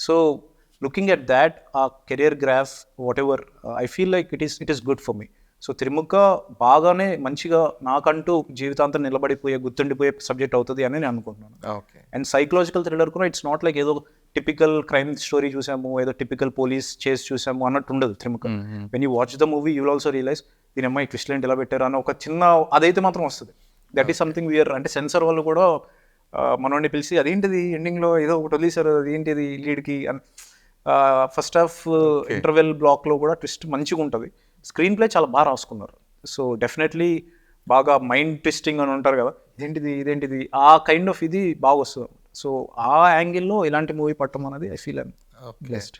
So looking at that a career graph whatever I feel like it is good for me. So Trimukha బాగానే మంచిగా నాకంటూ జీవితాంతం నిలబడిపోయే గుర్తుండిపోయే subject అవుతుంది అని నేను అనుకుంటున్నాను. అండ్ సైకలాజికల్ థ్రిల్లర్ కూడా ఇట్స్ నాట్ లైక్ ఏదో టిపికల్ క్రైమ్ స్టోరీ చూసాము, ఏదో టిపికల్ పోలీస్ చేసి చూసాము అన్నట్టు ఉండదు Trimukha. When you watch the movie you will also realize దీని అమ్మాయి ట్విస్ట్ ఏంటి ఇలా పెట్టారు అని ఒక చిన్న అదైతే మాత్రం వస్తుంది. దట్ ఈస్ సంథింగ్ వీఆర్ అంటే సెన్సర్ వాళ్ళు కూడా మనోడిని పిలిచి అదేంటిది ఎండింగ్లో ఏదో ఒకటి వదిలేశారు అదేంటిది లీడ్కి అని. ఫస్ట్ హాఫ్ ఇంటర్వెల్ బ్లాక్లో కూడా ట్విస్ట్ మంచిగా ఉంటుంది. స్క్రీన్ ప్లే చాలా బాగా రాసుకున్నారు. సో డెఫినెట్లీ బాగా మైండ్ ట్విస్టింగ్ అని ఉంటారు కదా, ఇదేంటిది ఆ కైండ్ ఆఫ్ ఇది బాగా వస్తుంది. సో ఆ యాంగిల్లో ఇలాంటి మూవీ పట్టడం అనేది ఐ ఫీల్ ఐమ్ బ్లెస్డ్.